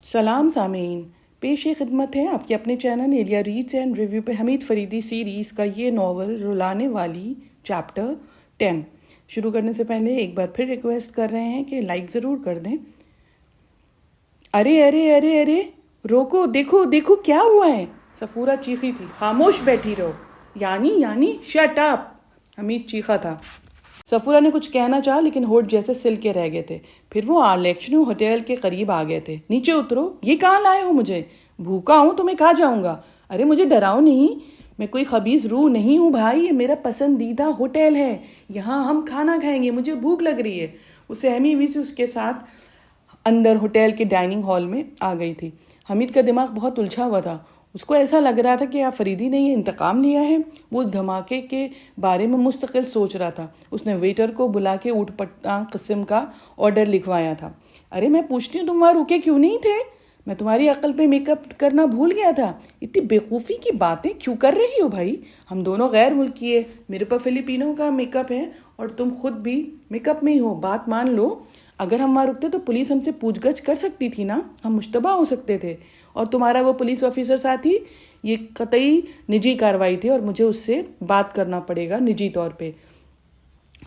سلام سامعین، پیش خدمت ہے آپ کے اپنے channel Elia reads and review پہ حمید فریدی سیریز کا یہ ناول رلانے والی چیپٹر 10 شروع کرنے سے پہلے ایک بار پھر ریکویسٹ کر رہے ہیں کہ لائک ضرور کر دیں۔ ارے ارے ارے ارے روکو، دیکھو دیکھو کیا ہوا ہے، سفورہ چیخی تھی۔ خاموش بیٹھی رہو، یعنی شٹ اپ، حمید چیخا تھا۔ سفورہ نے کچھ کہنا چاہا لیکن ہونٹ جیسے سل کے رہ گئے تھے۔ پھر وہ آرلیکشنو ہوٹل کے قریب آ گئے تھے۔ نیچے اترو، یہ کہاں لائے ہو مجھے؟ بھوکا ہوں تو میں کہاں جاؤں گا؟ ارے مجھے ڈراؤ نہیں، میں کوئی خبیث روح نہیں ہوں بھائی، یہ میرا پسندیدہ ہوٹل ہے، یہاں ہم کھانا کھائیں گے، مجھے بھوک لگ رہی ہے۔ وہ سہمی ہوئی سی اس کے ساتھ اندر ہوٹل کے ڈائننگ ہال میں آ گئی تھی۔ حمید کا دماغ بہت الجھا ہوا تھا۔ اس کو ایسا لگ رہا تھا کہ فریدی نے یہ انتقام لیا ہے۔ وہ اس دھماکے کے بارے میں مستقل سوچ رہا تھا۔ اس نے ویٹر کو بلا کے اوٹ پٹانگ قسم کا آرڈر لکھوایا تھا۔ ارے میں پوچھتی ہوں تم وہاں رکے کیوں نہیں تھے؟ میں تمہاری عقل پہ میک اپ کرنا بھول گیا تھا۔ اتنی بیوقوفی کی باتیں کیوں کر رہی ہو بھائی؟ ہم دونوں غیر ملکی ہے، میرے پر فلپینوں کا میک اپ ہے اور تم خود بھی میک اپ میں ہی ہو۔ بات مان لو، اگر ہم وہاں رکتے تو پولیس ہم سے پوچھ گچھ کر سکتی تھی نا، ہم مشتبہ ہو سکتے تھے۔ اور تمہارا وہ پولیس آفیسر ساتھی، یہ قطعی نجی کارروائی تھی اور مجھے اس سے بات کرنا پڑے گا نجی طور پہ۔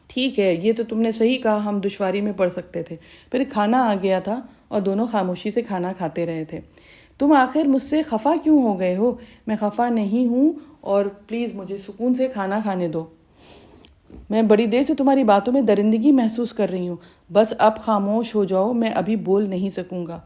ٹھیک ہے، یہ تو تم نے صحیح کہا، ہم دشواری میں پڑ سکتے تھے۔ پھر کھانا آ گیا تھا اور دونوں خاموشی سے کھانا کھاتے رہے تھے۔ تم آخر مجھ سے خفا کیوں ہو گئے ہو؟ میں خفا نہیں ہوں، اور پلیز مجھے سکون سے کھانا کھانے دو۔ میں بڑی دیر سے تمہاری باتوں میں درندگی محسوس کر رہی ہوں۔ بس اب خاموش ہو جاؤ، میں ابھی بول نہیں سکوں گا۔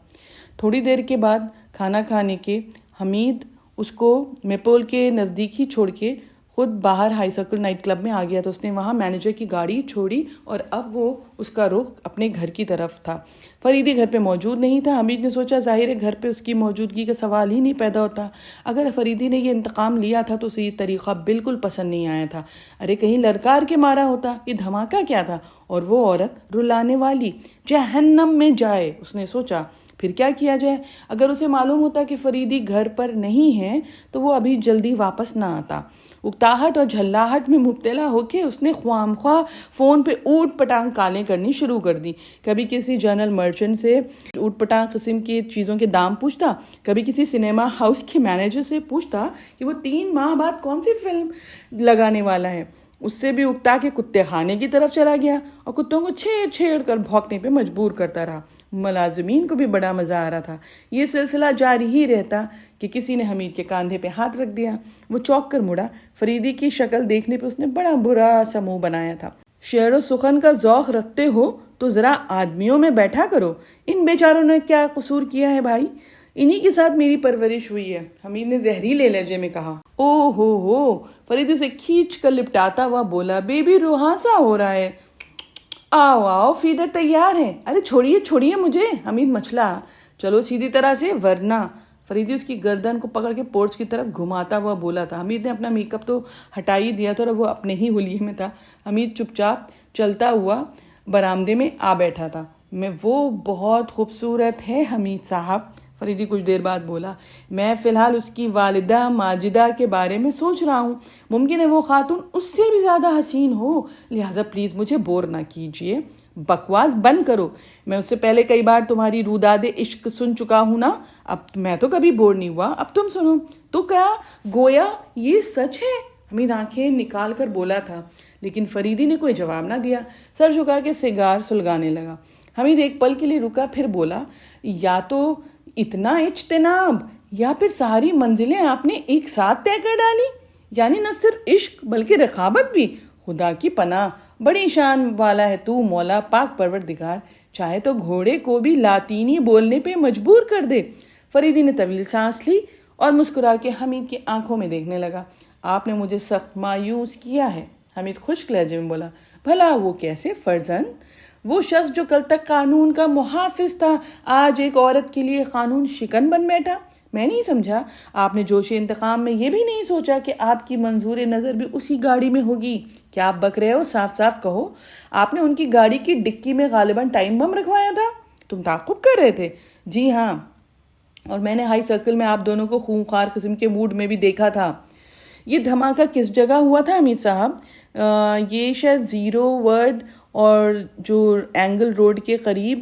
تھوڑی دیر کے بعد کھانا کھانے کے حمید اس کو میپول کے نزدیک ہی چھوڑ کے خود باہر ہائی سرکل نائٹ کلب میں آ گیا تو اس نے وہاں مینیجر کی گاڑی چھوڑی اور اب وہ اس کا رخ اپنے گھر کی طرف تھا۔ فریدی گھر پہ موجود نہیں تھا۔ حمید نے سوچا ظاہر ہے گھر پہ اس کی موجودگی کا سوال ہی نہیں پیدا ہوتا۔ اگر فریدی نے یہ انتقام لیا تھا تو اسے یہ طریقہ بالکل پسند نہیں آیا تھا۔ ارے کہیں للکار کے مارا ہوتا، یہ دھماکہ کیا تھا؟ اور وہ عورت رلانے والی جہنم میں جائے، اس نے سوچا۔ پھر کیا کیا جائے؟ اگر اسے معلوم ہوتا کہ فریدی گھر پر نہیں ہے تو وہ ابھی جلدی واپس نہ آتا۔ اکتاہٹ اور جھلاہٹ میں مبتلا ہو کے اس نے خواہ فون پہ اوٹ پٹانگ کالیں کرنی شروع کر دی۔ کبھی کسی جنرل مرچنٹ سے اوٹ پٹانگ قسم کی چیزوں کے دام پوچھتا، کبھی کسی سنیما ہاؤس کے مینیجر سے پوچھتا کہ وہ 3 ماہ بعد کون سی فلم لگانے والا ہے۔ اس سے بھی اکتا کے کتے خانے کی طرف چلا گیا اور کتوں کو چھیڑ کر بھونکنے پہ مجبور کرتا رہا۔ ملازمین کو بھی بڑا مزہ آ رہا تھا۔ یہ سلسلہ جاری ہی رہتا کہ کسی نے حمید کے کاندھے پہ ہاتھ رکھ دیا۔ وہ چونک کر مڑا۔ فریدی کی شکل دیکھنے پہ اس نے بڑا برا سا منہ بنایا تھا۔ شعر و سخن کا ذوق رکھتے ہو تو ذرا آدمیوں میں بیٹھا کرو۔ ان بیچاروں نے کیا قصور کیا ہے بھائی؟ انہی کے ساتھ میری پرورش ہوئی ہے، حمید نے زہریلے لہجے میں کہا۔ او ہو، فریدی اسے کھینچ کر لپٹاتا ہوا بولا، بیبی روحانسا ہو رہا ہے۔ آؤ فیڈر تیار ہے۔ ارے چھوڑیے مجھے، حمید مچلا۔ چلو سیدھی طرح سے ورنہ۔ فریدی اس کی گردن کو پکڑ کے پورچ کی طرف گھماتا ہوا بولا تھا۔ حمید نے اپنا میک اپ تو ہٹا ہی دیا تھا اور وہ اپنے ہی حلیے میں تھا۔ حمید چپ چاپ چلتا ہوا برآمدے میں آ بیٹھا تھا۔ وہ بہت خوبصورت ہے حمید صاحب، فریدی کچھ دیر بعد بولا۔ میں فی الحال اس کی والدہ ماجدہ کے بارے میں سوچ رہا ہوں، ممکن ہے وہ خاتون اس سے بھی زیادہ حسین ہو، لہٰذا پلیز مجھے بور نہ کیجیے۔ بکواس بند کرو، میں اس سے پہلے کئی بار تمہاری روداد عشق سن چکا ہوں نا، اب میں تو کبھی بور نہیں ہوا، اب تم سنو۔ تو کیا گویا یہ سچ ہے؟ حمید آنکھیں نکال کر بولا تھا، لیکن فریدی نے کوئی جواب نہ دیا، سر جھکا کے سگار سلگانے لگا۔ حمید ایک پل کے لیے رکا، پھر بولا، یا تو اتنا اجتناب یا پھر ساری منزلیں آپ نے ایک ساتھ طے کر ڈالی، یعنی نہ صرف عشق بلکہ رقابت بھی۔ خدا کی پناہ، بڑی شان والا ہے تو مولا پاک پروردگار، چاہے تو گھوڑے کو بھی لاطینی بولنے پہ مجبور کر دے۔ فریدی نے طویل سانس لی اور مسکرا کے حمید کی آنکھوں میں دیکھنے لگا۔ آپ نے مجھے سخت مایوس کیا ہے، حمید خشک لہجے میں بولا۔ بھلا وہ کیسے فرزند؟ وہ شخص جو کل تک قانون کا محافظ تھا آج ایک عورت کے لیے قانون شکن بن بیٹھا۔ میں نہیں سمجھا، آپ نے جوش انتقام میں یہ بھی نہیں سوچا کہ آپ کی منظور نظر بھی اسی گاڑی میں ہوگی؟ کیا آپ بک رہے ہو؟ صاف صاف کہو۔ آپ نے ان کی گاڑی کی ڈکی میں غالباً ٹائم بم رکھوایا تھا؟ تم تعاقب کر رہے تھے؟ جی ہاں، اور میں نے ہائی سرکل میں آپ دونوں کو خونخوار قسم کے موڈ میں بھی دیکھا تھا۔ یہ دھماکہ کس جگہ ہوا تھا حمید صاحب؟ یہ شاید 0 ورڈ اور جو اینگل روڈ کے قریب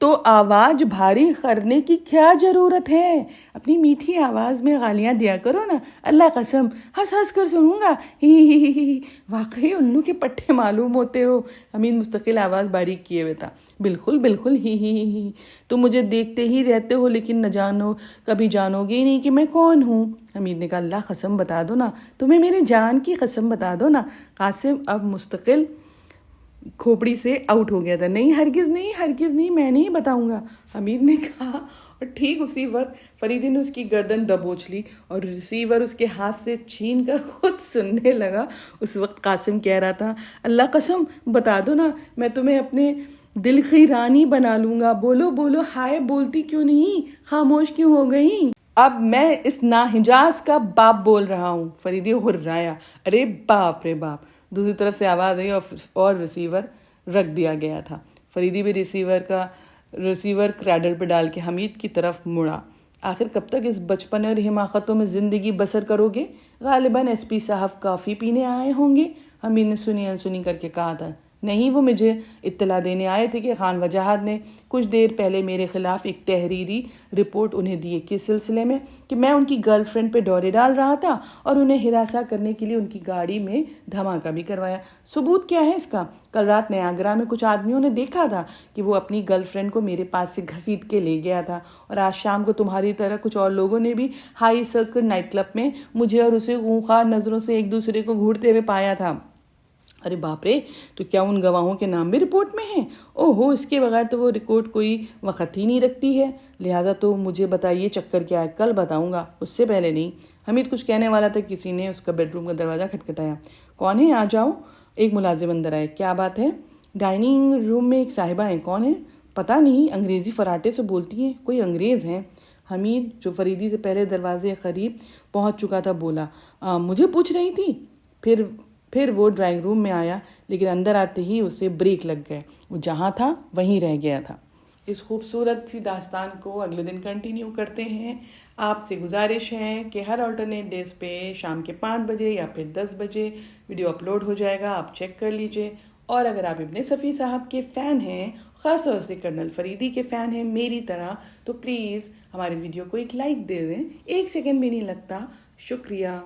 تو آواز بھاری کرنے کی کیا ضرورت ہے؟ اپنی میٹھی آواز میں گالیاں دیا کرو نا، اللہ قسم ہنس ہنس کر سنوں گا، ہی۔ واقعی الو کے پٹھے معلوم ہوتے ہو۔ حمید مستقل آواز باریک کیے ہوئے تھا۔ بالکل بالکل، ہی۔ تم مجھے دیکھتے ہی رہتے ہو لیکن نہ جانو، کبھی جانو گے ہی نہیں کہ میں کون ہوں۔ حمید نے کہا اللہ قسم بتا دو نا، تمہیں میری جان کی قسم بتا دو نا۔ قاسم اب مستقل کھوپڑی سے آؤٹ ہو گیا تھا۔ نہیں ہرگز نہیں، میں نہیں بتاؤں گا، حمید نے کہا، اور ٹھیک اسی وقت فریدی نے اس کی گردن دبوچ لی اور ریسیور اس کے ہاتھ سے چھین کر خود سننے لگا۔ اس وقت قاسم کہہ رہا تھا اللہ قسم بتا دو نا، میں تمہیں اپنے دل کی رانی بنا لوں گا، بولو ہائے، بولتی کیوں نہیں، خاموش کیوں ہو گئی؟ اب میں اس ناحجاز کا باپ بول رہا ہوں۔ فریدی ہرایا، ارے باپ رے باپ۔ دوسری طرف سے آواز آئی اور ریسیور رکھ دیا گیا تھا۔ فریدی بھی ریسیور کریڈل پہ ڈال کے حمید کی طرف مڑا۔ آخر کب تک اس بچپنے اور حماقتوں میں زندگی بسر کرو گے؟ غالباً ایس پی صاحب کافی پینے آئے ہوں گے، حمید نے سنی انسنی کر کے کہا تھا۔ نہیں، وہ مجھے اطلاع دینے آئے تھے کہ خان وجاہت نے کچھ دیر پہلے میرے خلاف ایک تحریری رپورٹ انہیں دی ہے، کس سلسلے میں کہ میں ان کی گرل فرینڈ پہ ڈورے ڈال رہا تھا اور انہیں ہراساں کرنے کے لیے ان کی گاڑی میں دھماکہ بھی کروایا۔ ثبوت کیا ہے اس کا؟ کل رات نیاگرا میں کچھ آدمیوں نے دیکھا تھا کہ وہ اپنی گرل فرینڈ کو میرے پاس سے گھسیٹ کے لے گیا تھا، اور آج شام کو تمہاری طرح کچھ اور لوگوں نے بھی ہائی سرکل نائٹ کلب میں مجھے اور اسے خونخوار نظروں سے ایک دوسرے کو گھورتے ہوئے پایا تھا۔ ارے باپ رے، تو کیا ان گواہوں کے نام بھی رپورٹ میں ہیں؟ اوہو، اس کے بغیر تو وہ رپورٹ کوئی وقت ہی نہیں رکھتی ہے، لہذا تو مجھے بتائیے چکر کیا ہے، کل بتاؤں گا، اس سے پہلے نہیں۔ حمید کچھ کہنے والا تھا، کسی نے اس کا بیڈ روم کا دروازہ کھٹکھٹایا۔ کون ہے؟ آ جاؤ۔ ایک ملازم اندر آئے۔ کیا بات ہے؟ ڈائننگ روم میں ایک صاحبہ ہیں، کون ہے؟ پتہ نہیں، انگریزی فراٹے سے بولتی ہیں، کوئی انگریز ہیں۔ حمید جو فریدی سے پہلے دروازے قریب پہنچ چکا تھا بولا، مجھے پوچھ رہی تھی؟ پھر وہ ڈرائنگ روم میں آیا، لیکن اندر آتے ہی اسے بریک لگ گئے، وہ جہاں تھا وہیں رہ گیا تھا۔ اس خوبصورت سی داستان کو اگلے دن کنٹینیو کرتے ہیں۔ آپ سے گزارش ہے کہ ہر آلٹرنیٹ ڈیز پہ شام کے 5 بجے یا پھر 10 بجے ویڈیو اپلوڈ ہو جائے گا، آپ چیک کر لیجئے۔ اور اگر آپ ابن صفی صاحب کے فین ہیں، خاص طور سے کرنل فریدی کے فین ہیں میری طرح، تو پلیز ہمارے ویڈیو کو ایک لائک دے دیں، 1 سیکنڈ بھی نہیں لگتا۔ شکریہ۔